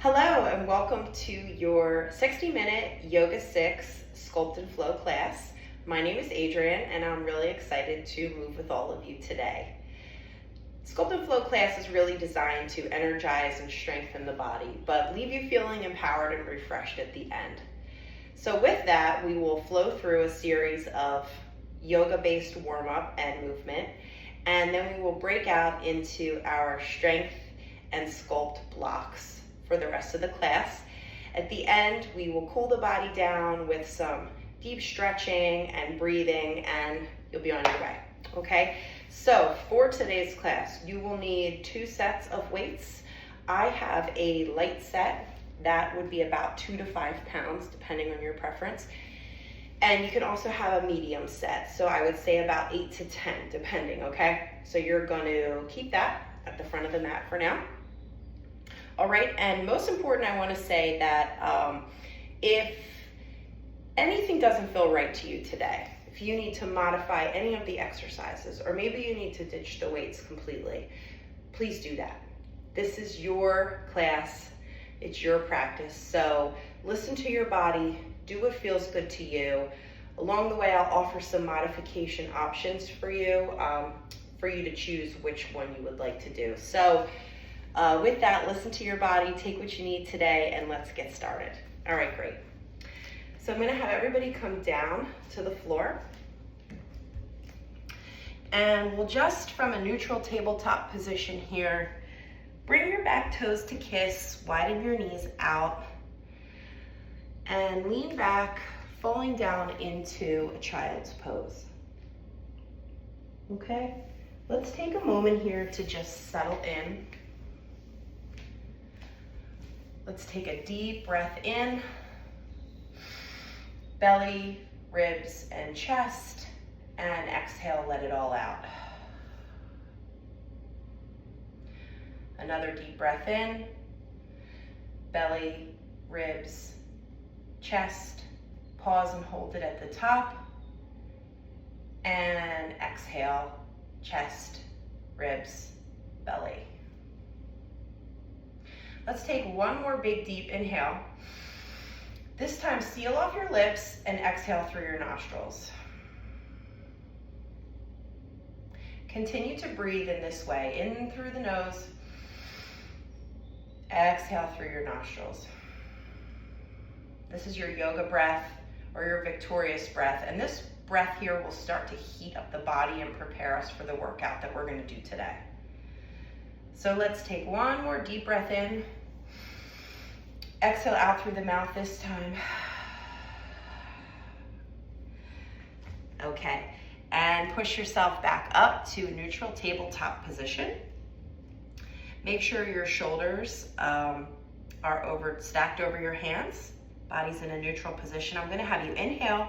Hello and welcome to your 60-minute Yoga 6 Sculpt and Flow class. My name is Adrienne and I'm really excited to move with all of you today. Sculpt and Flow class is really designed to energize and strengthen the body, but leave you feeling empowered and refreshed at the end. So with that, we will flow through a series of yoga-based warm-up and movement, and then we will break out into our strength and sculpt blocks for the rest of the class. At the end, we will cool the body down with some deep stretching and breathing, and you'll be on your way, okay? So for today's class, you will need 2 sets of weights. I have a light set that would be about 2 to 5 pounds, depending on your preference. And you can also have a medium set. So I would say about 8 to 10, depending, okay? So you're going to keep that at the front of the mat for now. All right, and most important, I want to say that if anything doesn't feel right to you today, if you need to modify any of the exercises, or maybe you need to ditch the weights completely, please do that. This is your class, it's your practice, so listen to your body, do what feels good to you. Along the way, I'll offer some modification options for you to choose which one you would like to do. So with that, listen to your body, take what you need today, and let's get started. All right, great. So I'm going to have everybody come down to the floor. And we'll just, from a neutral tabletop position here, bring your back toes to kiss, widen your knees out, and lean back, falling down into a child's pose. Okay? Let's take a moment here to just settle in. Let's take a deep breath in, belly, ribs, and chest, and exhale, let it all out. Another deep breath in, belly, ribs, chest, pause and hold it at the top, and exhale, chest, ribs, belly. Let's take one more big deep inhale. This time, seal off your lips and exhale through your nostrils. Continue to breathe in this way, in through the nose, exhale through your nostrils. This is your yoga breath or your victorious breath, and this breath here will start to heat up the body and prepare us for the workout that we're going to do today. So let's take one more deep breath in. Exhale out through the mouth this time. Okay, and push yourself back up to a neutral tabletop position. Make sure your shoulders are stacked over your hands. Body's in a neutral position. I'm going to have you inhale,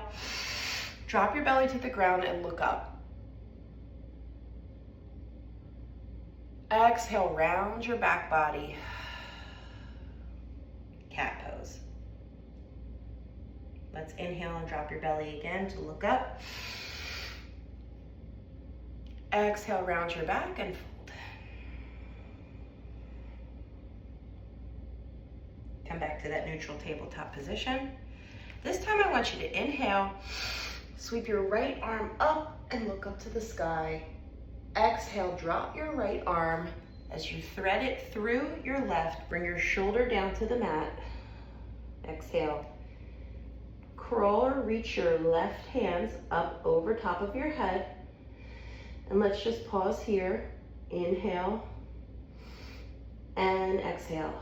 drop your belly to the ground and look up. Exhale, round your back body. Cat pose. Let's inhale and drop your belly again to look up. Exhale, round your back and fold. Come back to that neutral tabletop position. This time I want you to inhale, sweep your right arm up and look up to the sky. Exhale, drop your right arm as you thread it through your left. Bring your shoulder down to the mat. Exhale. Curl or reach your left hands up over top of your head. And let's just pause here. Inhale and exhale.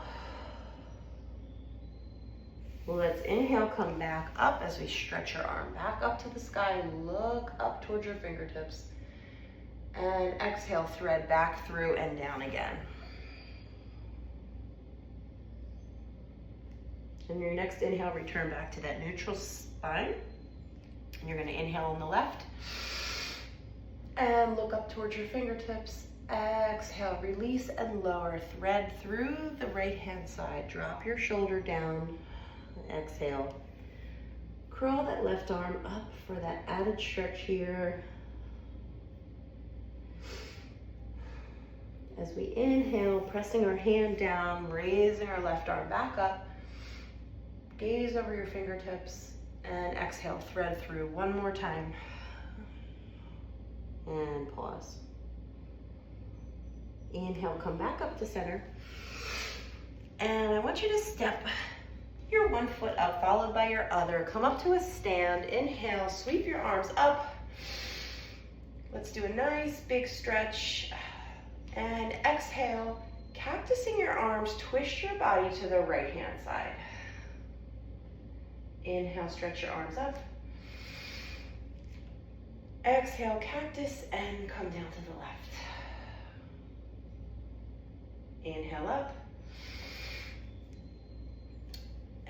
Let's inhale, come back up as we stretch your arm back up to the sky and look up towards your fingertips. And exhale, thread back through and down again. And your next inhale, return back to that neutral spine. And you're going to inhale on the left. And look up towards your fingertips. Exhale, release and lower. Thread through the right hand side. Drop your shoulder down. Exhale. Curl that left arm up for that added stretch here. As we inhale, pressing our hand down, raising our left arm back up, gaze over your fingertips, and exhale, thread through one more time. And pause. Inhale, come back up to center. And I want you to step your one foot up, followed by your other. Come up to a stand. Inhale, sweep your arms up. Let's do a nice big stretch. And exhale, cactusing your arms, twist your body to the right-hand side. Inhale, stretch your arms up. Exhale, cactus, and come down to the left. Inhale up.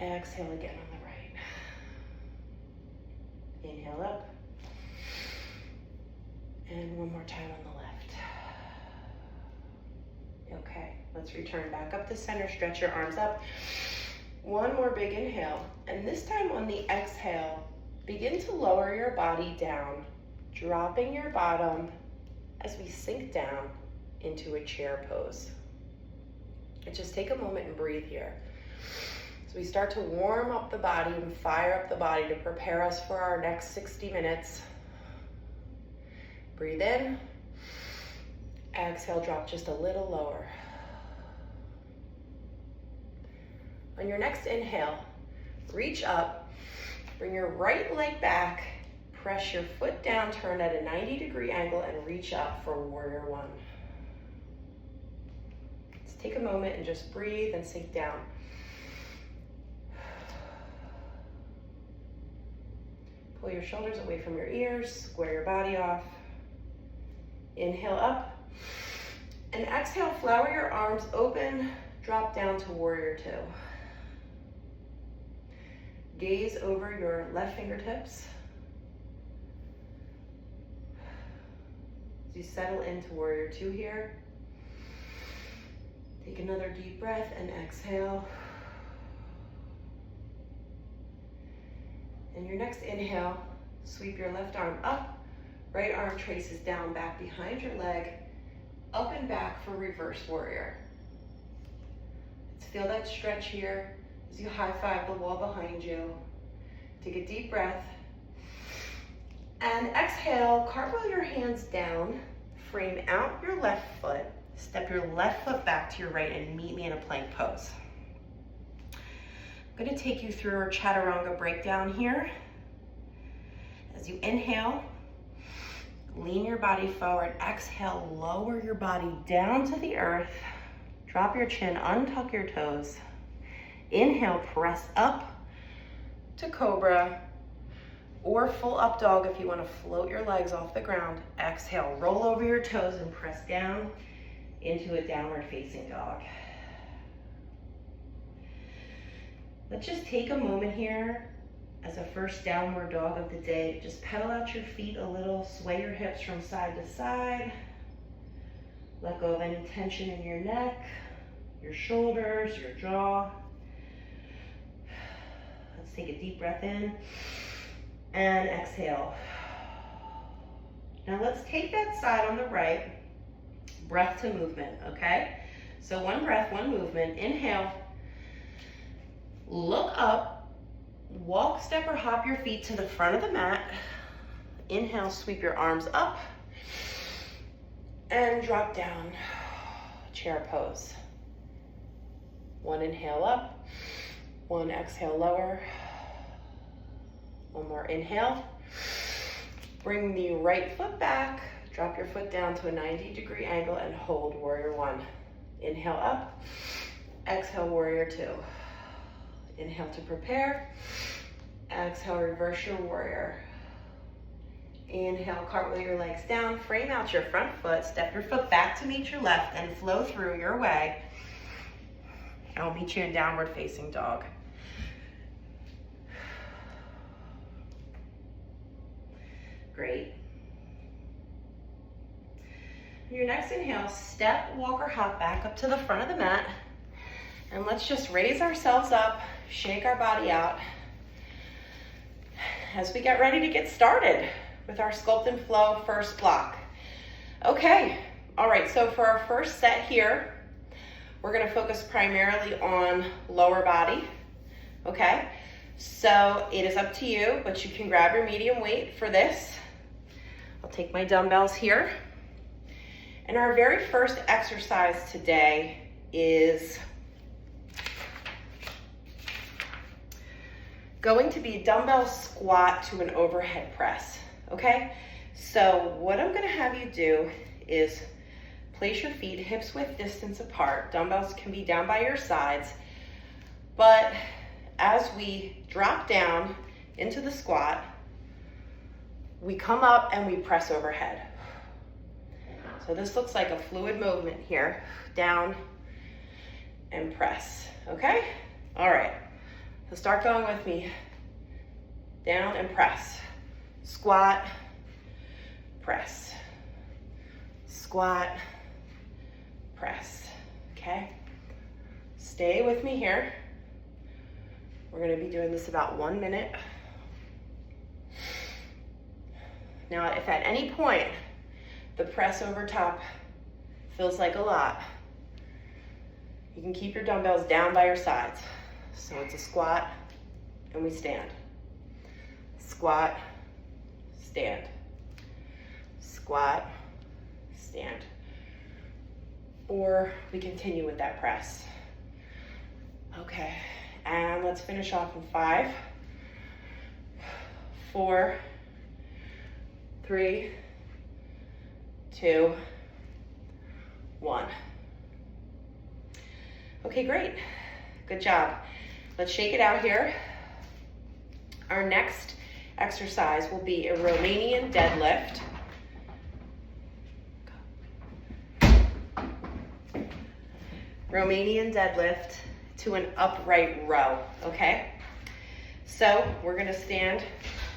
Exhale again on the right. Inhale up. And one more time on the left. Okay, let's return back up to center. Stretch your arms up. One more big inhale. And this time on the exhale, begin to lower your body down, dropping your bottom as we sink down into a chair pose. And just take a moment and breathe here. So we start to warm up the body and fire up the body to prepare us for our next 60 minutes. Breathe in. Exhale, drop just a little lower. On your next inhale, reach up, bring your right leg back, press your foot down, turn at a 90-degree angle, and reach up for warrior one. Let's take a moment and just breathe and sink down. Pull your shoulders away from your ears, square your body off. Inhale up. And exhale, flower your arms open, drop down to warrior two. Gaze over your left fingertips. As you settle into warrior two here, take another deep breath and exhale. And your next inhale, sweep your left arm up, right arm traces down back behind your leg, up and back for reverse warrior. Let's feel that stretch here as you high five the wall behind you. Take a deep breath. And exhale, cartwheel your hands down, frame out your left foot, step your left foot back to your right and meet me in a plank pose. I'm going to take you through our chaturanga breakdown here. As you inhale, lean your body forward. Exhale, lower your body down to the earth. Drop your chin, untuck your toes. Inhale, press up to cobra or full up dog if you want to float your legs off the ground. Exhale, roll over your toes and press down into a downward facing dog. Let's just take a moment here as a first downward dog of the day to just pedal out your feet a little, sway your hips from side to side. Let go of any tension in your neck, your shoulders, your jaw. Let's take a deep breath in and exhale. Now let's take that side on the right, breath to movement, okay? So one breath, one movement. Inhale, look up. Walk, step, or hop your feet to the front of the mat. Inhale, sweep your arms up and drop down, chair pose. One inhale up, one exhale lower. One more inhale. Bring the right foot back, drop your foot down to a 90-degree angle and hold warrior one. Inhale up, exhale warrior two. Inhale to prepare. Exhale, reverse your warrior. Inhale, cartwheel your legs down, frame out your front foot, step your foot back to meet your left and flow through your way. I'll meet you in downward facing dog. Great. Your next inhale, step, walk, or hop back up to the front of the mat. And let's just raise ourselves up, shake our body out as we get ready to get started with our Sculpt and Flow first block. Okay, All right, so for our first set here, we're gonna focus primarily on lower body, okay? So it is up to you, but you can grab your medium weight for this. I'll take my dumbbells here. And our very first exercise today is going to be a dumbbell squat to an overhead press, okay? So what I'm gonna have you do is place your feet hips width distance apart. Dumbbells can be down by your sides, but as we drop down into the squat, we come up and we press overhead. So this looks like a fluid movement here, down and press, okay? All right, so start going with me. Down and press. Squat, press. Squat, press, okay? Stay with me here. We're gonna be doing this about 1 minute. Now, if at any point the press over top feels like a lot, you can keep your dumbbells down by your sides. So it's a squat and we stand. Squat, stand. Squat, stand. Or we continue with that press. Okay, and let's finish off in 5, 4, 3, 2, 1. Okay, great. Good job. Let's shake it out here. Our next exercise will be a Romanian deadlift. Romanian deadlift to an upright row, okay? So we're gonna stand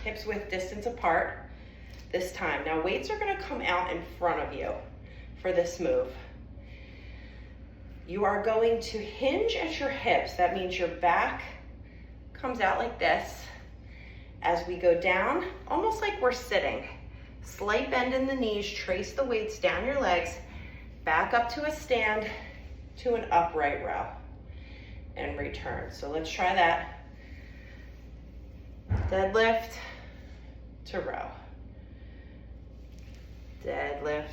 hips width distance apart this time. Now weights are gonna come out in front of you for this move. You are going to hinge at your hips. That means your back comes out like this. As we go down, almost like we're sitting. Slight bend in the knees, trace the weights down your legs, back up to a stand, to an upright row, and return. So let's try that. Deadlift to row. Deadlift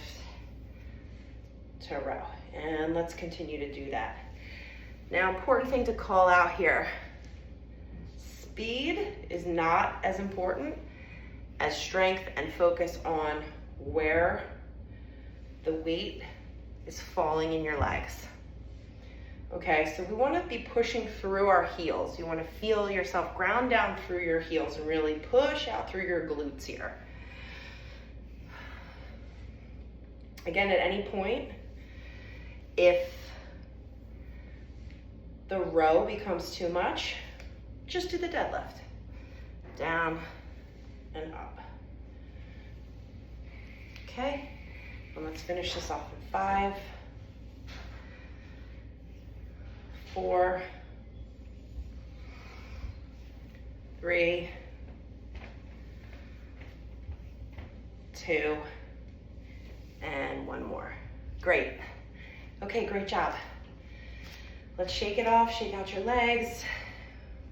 to row. And let's continue to do that. Now, important thing to call out here. Speed is not as important as strength and focus on where the weight is falling in your legs. Okay, so we want to be pushing through our heels. You want to feel yourself ground down through your heels and really push out through your glutes here. Again, at any point, if the row becomes too much, just do the deadlift. Down and up. Okay, and let's finish this off in 5, 4, 3, 2, and 1 more. Great. Okay, great job. Let's shake it off, shake out your legs,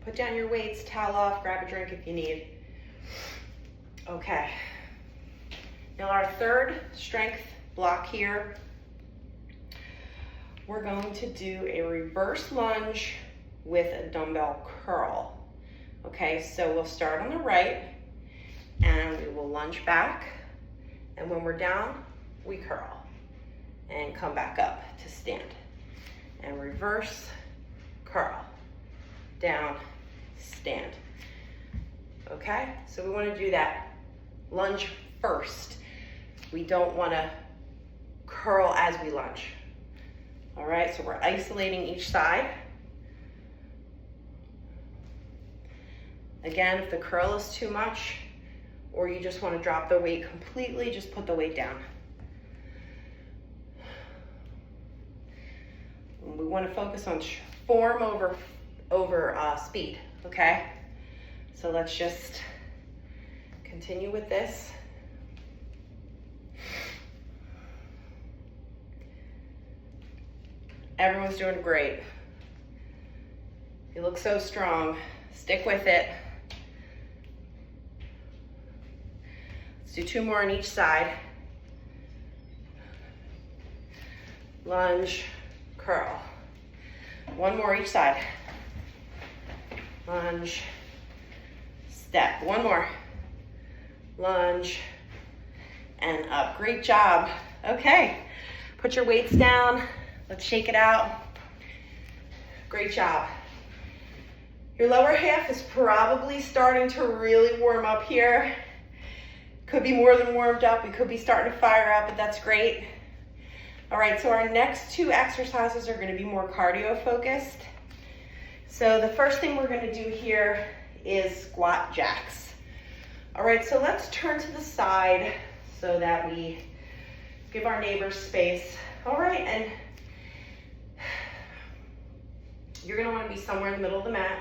put down your weights, towel off, grab a drink if you need. Okay. Now our third strength block here, we're going to do a reverse lunge with a dumbbell curl. Okay, so we'll start on the right and we will lunge back, and when we're down, we curl and come back up to stand. And reverse, curl, down, stand. Okay, so we want to do that lunge first. We don't want to curl as we lunge. All right, so we're isolating each side. Again, if the curl is too much, or you just want to drop the weight completely, just put the weight down. We want to focus on form over speed, okay? So let's just continue with this. Everyone's doing great. You look so strong. Stick with it. Let's do 2 more on each side. Lunge, curl. 1 more each side. Lunge, step. 1 more. Lunge, and up. Great job. Okay, put your weights down. Let's shake it out. Great job. Your lower half is probably starting to really warm up here. Could be more than warmed up. We could be starting to fire up, but that's great. All right, so our next 2 exercises are gonna be more cardio focused. So the first thing we're gonna do here is squat jacks. All right, so let's turn to the side so that we give our neighbors space. All right, and you're gonna wanna be somewhere in the middle of the mat.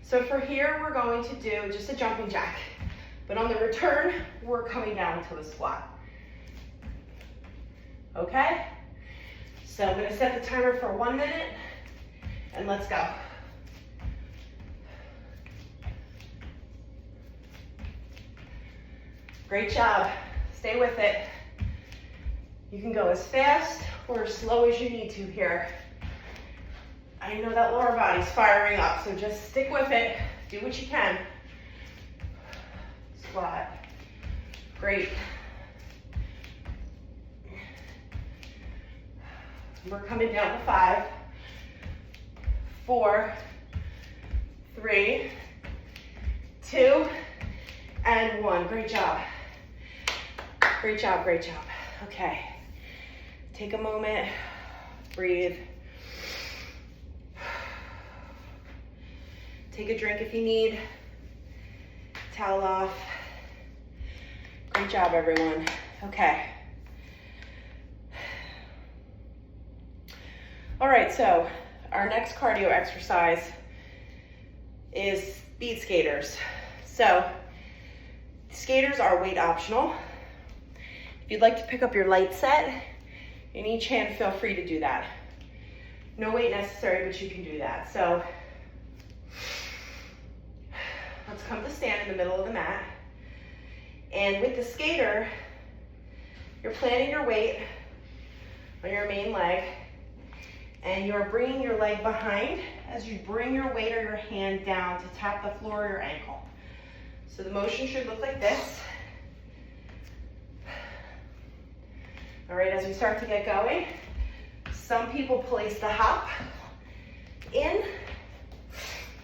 So for here, we're going to do just a jumping jack. But on the return, we're coming down to a squat. Okay? So I'm gonna set the timer for 1 minute, and let's go. Great job. Stay with it. You can go as fast or as slow as you need to here. I know that lower body's firing up, so just stick with it. Do what you can. Squat. Great. We're coming down to 5, 4, 3, 2, and 1. Great job. Great job, great job. Okay. Take a moment, breathe. Take a drink if you need. Towel off. Great job, everyone. Okay. All right, so our next cardio exercise is speed skaters. So skaters are weight optional. If you'd like to pick up your light set in each hand, feel free to do that. No weight necessary, but you can do that. So let's come to stand in the middle of the mat. And with the skater, you're planting your weight on your main leg, and you're bringing your leg behind as you bring your weight or your hand down to tap the floor or your ankle. So the motion should look like this. All right, as we start to get going, some people place the hop in.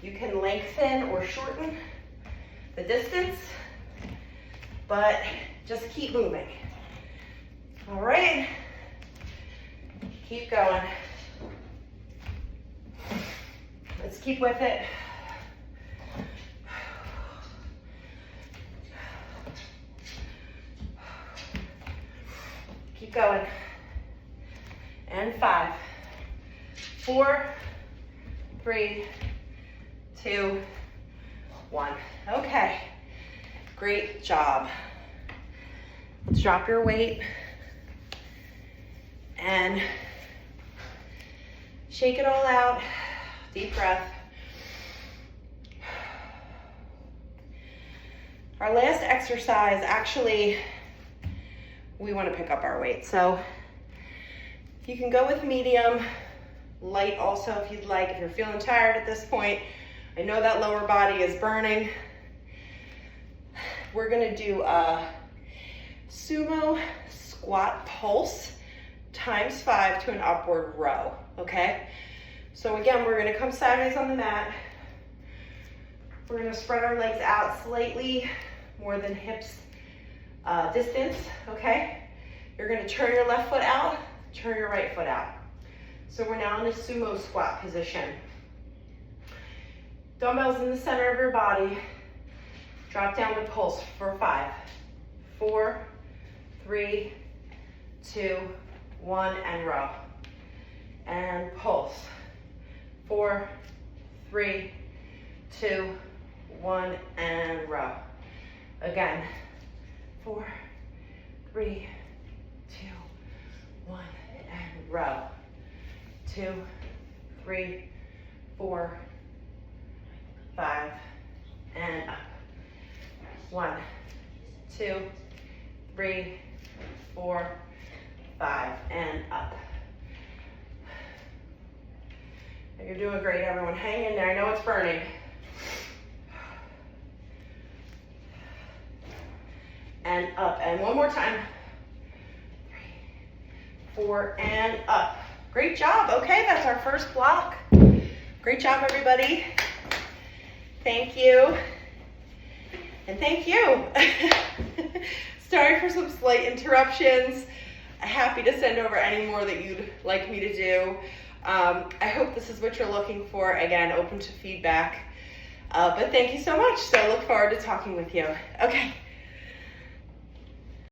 You can lengthen or shorten the distance, but just keep moving. All right, keep going. Let's keep with it. Keep going. And 5, 4, 3, 2, 1. Okay, great job. Let's drop your weight and shake it all out. Deep breath. Our last exercise, actually, we want to pick up our weight. So you can go with medium, light also if you'd like, if you're feeling tired at this point. I know that lower body is burning. We're gonna do a sumo squat pulse times 5 to an upward row, okay? So again, we're gonna come sideways on the mat. We're gonna spread our legs out slightly more than hips distance, okay? You're gonna turn your left foot out, turn your right foot out. So we're now in a sumo squat position. Dumbbells in the center of your body. Drop down to pulse for 5, 4, 3, 2, 1, and row. And pulse. 4, 3, 2, 1, and row. Again. 4, 3, 2, 1, and row. 2, 3, 4, 5, and up. 1, 2, 3, 4, 5, and up. You're doing great, everyone. Hang in there. I know it's burning. And up. And one more time. 3, 4, and up. Great job. Okay, that's our first block. Great job, everybody. Thank you. And thank you. Sorry for some slight interruptions. Happy to send over any more that you'd like me to do. I hope this is what you're looking for. Again, open to feedback. But thank you so much. So I look forward to talking with you. Okay.